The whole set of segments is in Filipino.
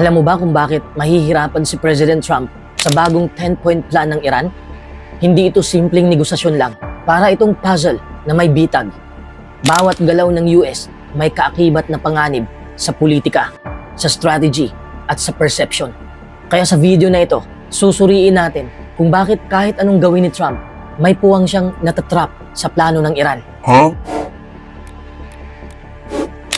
Alam mo ba kung bakit mahihirapan si President Trump sa bagong 10-point plan ng Iran? Hindi ito simpleng negosasyon lang. Para itong puzzle na may bitag. Bawat galaw ng US may kaakibat na panganib sa politika, sa strategy, at sa perception. Kaya sa video na ito, susuriin natin kung bakit kahit anong gawin ni Trump, may puwang siyang natatrap sa plano ng Iran.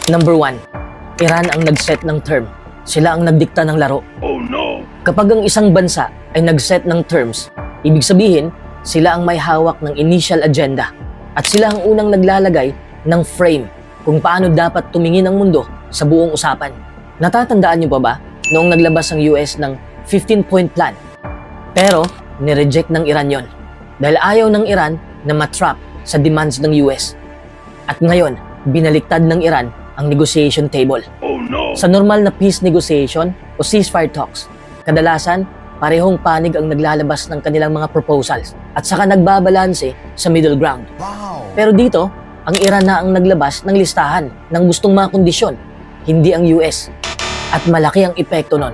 Number 1, Iran ang nag-set ng term. Sila ang nagdikta ng laro. Oh no! Kapag ang isang bansa ay nag-set ng terms, ibig sabihin, sila ang may hawak ng initial agenda. At sila ang unang naglalagay ng frame kung paano dapat tumingin ang mundo sa buong usapan. Natatandaan niyo pa ba noong naglabas ang US ng 15-point plan? Pero, nireject ng Iran yon dahil ayaw ng Iran na matrap sa demands ng US. At ngayon, binaliktad ng Iran ang negotiation table. Oh no! Sa normal na peace negotiation o ceasefire talks, kadalasan, parehong panig ang naglalabas ng kanilang mga proposals at saka nagbabalanse sa middle ground. Wow! Pero dito, ang Iran na ang naglabas ng listahan ng gustong mga kondisyon, hindi ang US. At malaki ang epekto nun.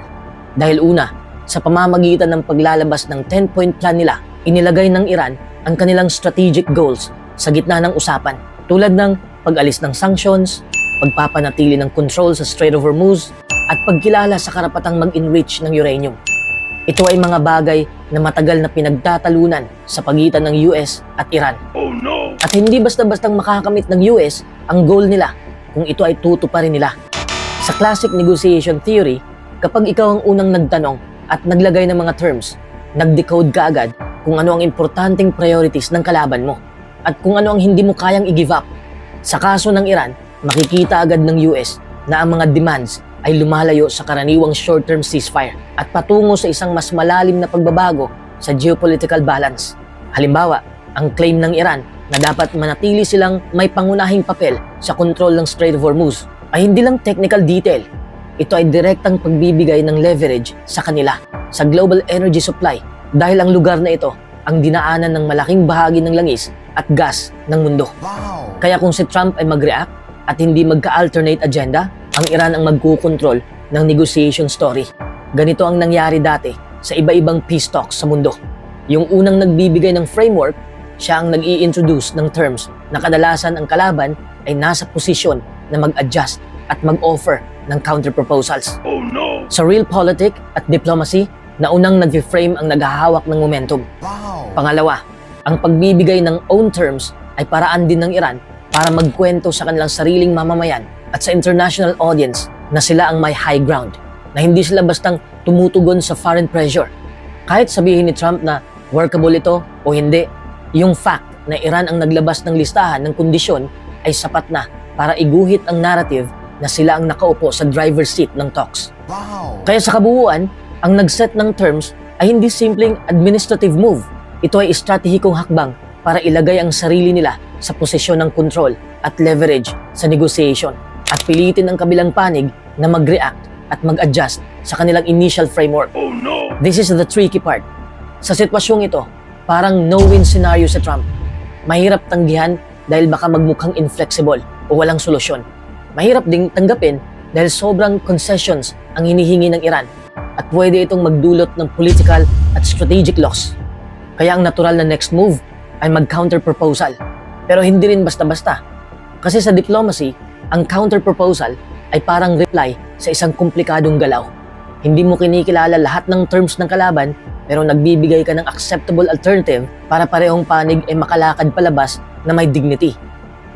Dahil una, sa pamamagitan ng paglalabas ng 10-point plan nila, inilagay ng Iran ang kanilang strategic goals sa gitna ng usapan, tulad ng pag-alis ng sanctions, pagpapanatili ng control sa Strait of Hormuz, at pagkilala sa karapatang mag-enrich ng uranium. Ito ay mga bagay na matagal na pinagtatalunan sa pagitan ng US at Iran. Oh no! At hindi basta-bastang makakamit ng US ang goal nila kung ito ay tutuparin nila. Sa classic negotiation theory, kapag ikaw ang unang nagtanong at naglagay ng mga terms, nag-decode ka agad kung ano ang importanteng priorities ng kalaban mo at kung ano ang hindi mo kayang i-give up. Sa kaso ng Iran, makikita agad ng US na ang mga demands ay lumalayo sa karaniwang short-term ceasefire at patungo sa isang mas malalim na pagbabago sa geopolitical balance. Halimbawa, ang claim ng Iran na dapat manatili silang may pangunahing papel sa kontrol ng Strait of Hormuz ay hindi lang technical detail. Ito ay direktang pagbibigay ng leverage sa kanila sa global energy supply dahil ang lugar na ito ang dinaanan ng malaking bahagi ng langis at gas ng mundo. Wow! Kaya kung si Trump ay mag-react at hindi magka-alternate agenda, ang Iran ang magkukontrol ng negotiation story. Ganito ang nangyari dati sa iba-ibang peace talks sa mundo. Yung unang nagbibigay ng framework, siya ang nag-i-introduce ng terms na kadalasan ang kalaban ay nasa posisyon na mag-adjust at mag-offer ng counter-proposals. Oh no! Sa realpolitik at diplomacy, na unang nag-frame ang naghahawak ng momentum. Wow! Pangalawa, ang pagbibigay ng own terms ay paraan din ng Iran para magkwento sa kanilang sariling mamamayan at sa international audience na sila ang may high ground, na hindi sila bastang tumutugon sa foreign pressure. Kahit sabihin ni Trump na workable ito o hindi, yung fact na Iran ang naglabas ng listahan ng kondisyon ay sapat na para iguhit ang narrative na sila ang nakaupo sa driver's seat ng talks. Wow! Kaya sa kabuuan, ang nag-set ng terms ay hindi simpleng administrative move. Ito ay estratehikong hakbang para ilagay ang sarili nila sa posisyon ng control at leverage sa negotiation at pilitin ang kabilang panig na mag-react at mag-adjust sa kanilang initial framework. Oh no! This is the tricky part. Sa sitwasyong ito, parang no-win scenario sa Trump. Mahirap tanggihan dahil baka magmukhang inflexible o walang solusyon. Mahirap ding tanggapin dahil sobrang concessions ang hinihingi ng Iran at pwede itong magdulot ng political at strategic loss. Kaya ang natural na next move ay mag-counter proposal. Pero hindi rin basta-basta. Kasi sa diplomacy, ang counter proposal ay parang reply sa isang komplikadong galaw. Hindi mo kinikilala lahat ng terms ng kalaban, pero nagbibigay ka ng acceptable alternative para parehong panig ay makalakad palabas na may dignity.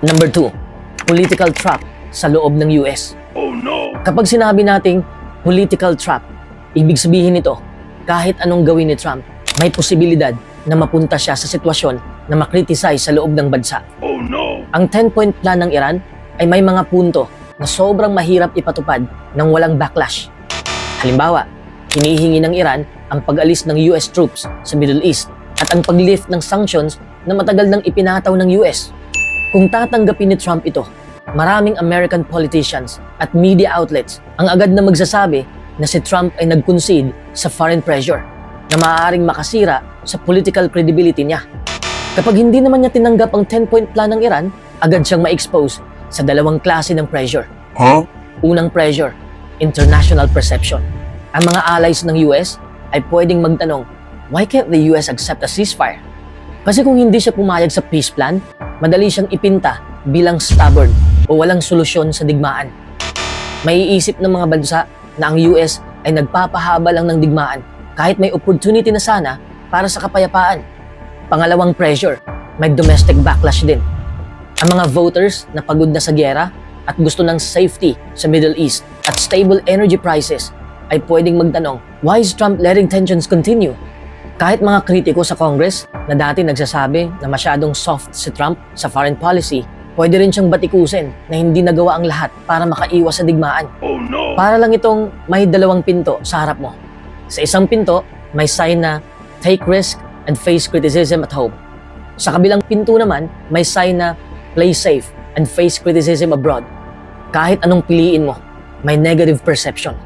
Number 2, political trap sa loob ng US. Oh no! Kapag sinabi nating political trap, ibig sabihin nito, kahit anong gawin ni Trump, may posibilidad na mapunta siya sa sitwasyon na makriticize sa loob ng bansa. Oh no! Ang 10-point plan ng Iran ay may mga punto na sobrang mahirap ipatupad nang walang backlash. Halimbawa, hinihingi ng Iran ang pag-alis ng US troops sa Middle East at ang pag-lift ng sanctions na matagal nang ipinataw ng US. Kung tatanggapin ni Trump ito, maraming American politicians at media outlets ang agad na magsasabi na si Trump ay nag-concede sa foreign pressure na maaaring makasira sa political credibility niya. Kapag hindi naman niya tinanggap ang 10-point plan ng Iran, agad siyang ma-expose sa dalawang klase ng pressure. Huh? Unang pressure, international perception. Ang mga allies ng US ay pwedeng magtanong, why can't the US accept a ceasefire? Kasi kung hindi siya pumayag sa peace plan, madali siyang ipinta bilang stubborn o walang solusyon sa digmaan. Maiisip ng mga bansa na ang US ay nagpapahaba lang ng digmaan kahit may opportunity na sana para sa kapayapaan. Pangalawang pressure, may domestic backlash din. Ang mga voters na pagod na sa giyera at gusto ng safety sa Middle East at stable energy prices ay pwedeng magtanong, why is Trump letting tensions continue? Kahit mga kritiko sa Congress na dati nagsasabi na masyadong soft si Trump sa foreign policy, pwede rin siyang batikusin na hindi nagawa ang lahat para makaiwas sa digmaan. Oh no! Para lang itong may dalawang pinto sa harap mo. Sa isang pinto, may sign na take risk and face criticism at home. Sa kabilang pinto naman, may sign na play safe and face criticism abroad. Kahit anong piliin mo, may negative perception.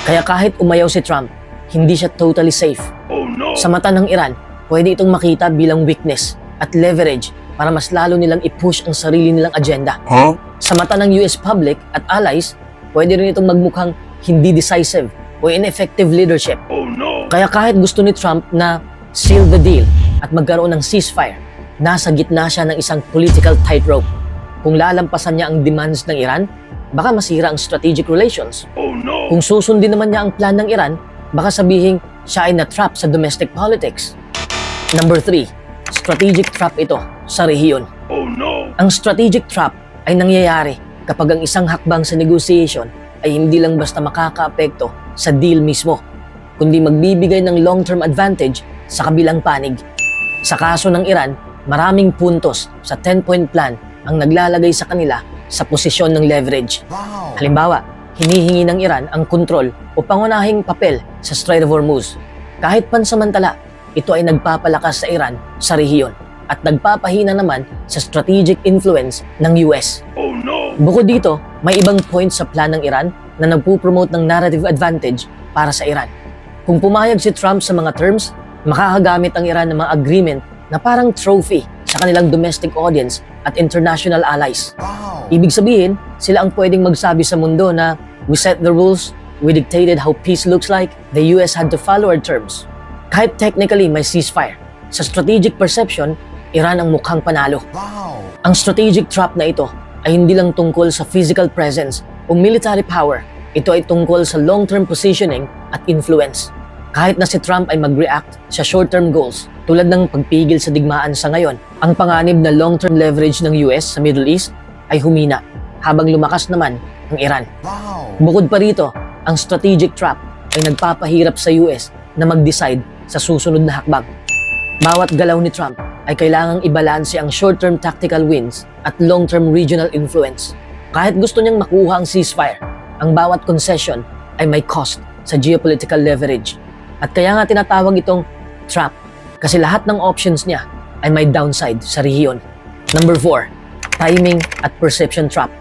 Kaya kahit umayaw si Trump, hindi siya totally safe. Oh no! Sa mata ng Iran, pwede itong makita bilang weakness at leverage para mas lalo nilang i-push ang sarili nilang agenda. Huh? Sa mata ng US public at allies, pwede rin itong magmukhang hindi decisive o ineffective leadership. Oh no! Kaya kahit gusto ni Trump na seal the deal at magkaroon ng ceasefire, nasa gitna siya ng isang political tightrope. Kung lalampasan niya ang demands ng Iran, baka masira ang strategic relations. Oh no! Kung susundin naman niya ang plan ng Iran, baka sabihin siya ay na-trap sa domestic politics. Number 3, strategic trap ito sa rehiyon. Oh no! Ang strategic trap ay nangyayari kapag ang isang hakbang sa negotiation ay hindi lang basta makakaapekto sa deal mismo, kundi magbibigay ng long-term advantage sa kabilang panig. Sa kaso ng Iran, maraming puntos sa 10-point plan ang naglalagay sa kanila sa posisyon ng leverage. Wow! Halimbawa, hinihingi ng Iran ang kontrol o pangunahing papel sa Strait of Hormuz. Kahit pansamantala, ito ay nagpapalakas sa Iran sa rehiyon at nagpapahina naman sa strategic influence ng US. Oh no! Bukod dito, may ibang points sa plan ng Iran na nagpupromote ng narrative advantage para sa Iran. Kung pumayag si Trump sa mga terms, makakagamit ang Iran ng mga agreement na parang trophy sa kanilang domestic audience at international allies. Wow! Ibig sabihin, sila ang pwedeng magsabi sa mundo na we set the rules, we dictated how peace looks like, the US had to follow our terms. Kahit technically may ceasefire, sa strategic perception, Iran ang mukhang panalo. Wow! Ang strategic trap na ito ay hindi lang tungkol sa physical presence o military power. Ito ay tungkol sa long-term positioning at influence. Kahit na si Trump ay mag-react sa short-term goals tulad ng pagpigil sa digmaan sa ngayon, ang panganib na long-term leverage ng US sa Middle East ay humina habang lumakas naman ang Iran. Wow! Bukod pa rito, ang strategic trap ay nagpapahirap sa US na mag-decide sa susunod na hakbang. Bawat galaw ni Trump ay kailangang ibalanse ang short-term tactical wins at long-term regional influence. Kahit gusto niyang makuha ang ceasefire, ang bawat concession ay may cost sa geopolitical leverage. At kaya nga tinatawag itong trap kasi lahat ng options niya ay may downside sa rehiyon. Number 4, timing at perception trap.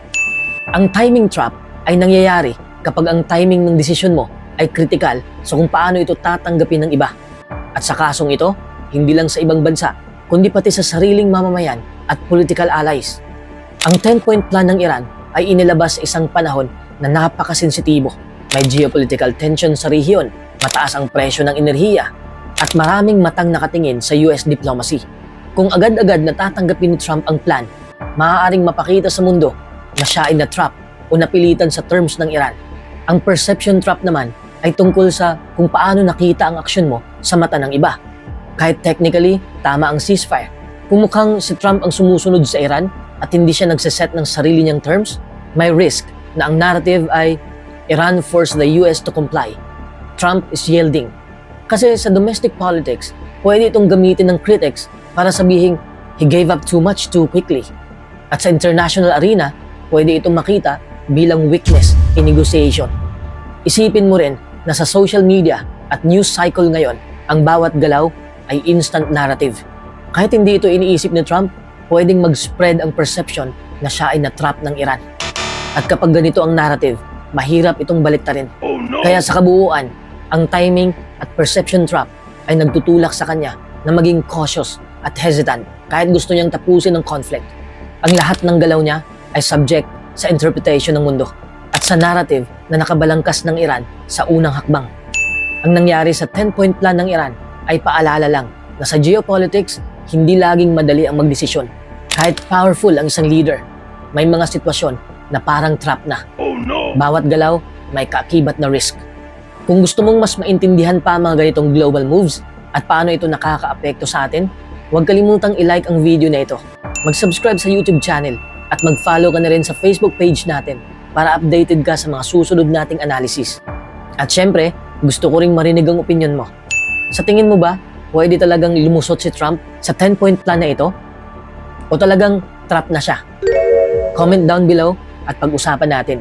Ang timing trap ay nangyayari kapag ang timing ng desisyon mo ay critical sa kung paano ito tatanggapin ng iba. At sa kasong ito, hindi lang sa ibang bansa, kundi pati sa sariling mamamayan at political allies. Ang 10-point plan ng Iran ay inilabas sa isang panahon na napakasensitibo. May geopolitical tension sa rehiyon, mataas ang presyo ng enerhiya, at maraming matang nakatingin sa US diplomacy. Kung agad-agad natatanggapin ni Trump ang plan, maaaring mapakita sa mundo na siya ay na-trap o napilitan sa terms ng Iran. Ang perception trap naman ay tungkol sa kung paano nakita ang aksyon mo sa mata ng iba. Kahit technically, tama ang ceasefire. Kung mukhang si Trump ang sumusunod sa Iran at hindi siya nagsiset ng sarili niyang terms, may risk na ang narrative ay Iran forced the US to comply. Trump is yielding. Kasi sa domestic politics, pwede itong gamitin ng critics para sabihin he gave up too much too quickly. At sa international arena, pwede itong makita bilang weakness in negotiation. Isipin mo rin na sa social media at news cycle ngayon, ang bawat galaw ay instant narrative. Kahit hindi ito iniisip ni Trump, pwedeng mag-spread ang perception na siya ay na-trap ng Iran. At kapag ganito ang narrative, mahirap itong baliktarin. Oh no! Kaya sa kabuuan, ang timing at perception trap ay nagtutulak sa kanya na maging cautious at hesitant kahit gusto niyang tapusin ang conflict. Ang lahat ng galaw niya ay subject sa interpretation ng mundo at sa narrative na nakabalangkas ng Iran sa unang hakbang. Ang nangyari sa 10-point plan ng Iran ay paalala lang na sa geopolitics, hindi laging madali ang magdesisyon. Kahit powerful ang isang leader, may mga sitwasyon na parang trap na. Oh no! Bawat galaw, may kaakibat na risk. Kung gusto mong mas maintindihan pa ang mga ganitong global moves at paano ito nakakaapekto sa atin, huwag kalimutang i-like ang video na ito. Mag-subscribe sa YouTube channel at mag-follow ka na rin sa Facebook page natin para updated ka sa mga susunod nating analysis. At syempre, gusto ko ring marinig ang opinion mo. Sa tingin mo ba, pwede talagang lumusot si Trump sa 10-point plan na ito? O talagang trap na siya? Comment down below at pag-usapan natin.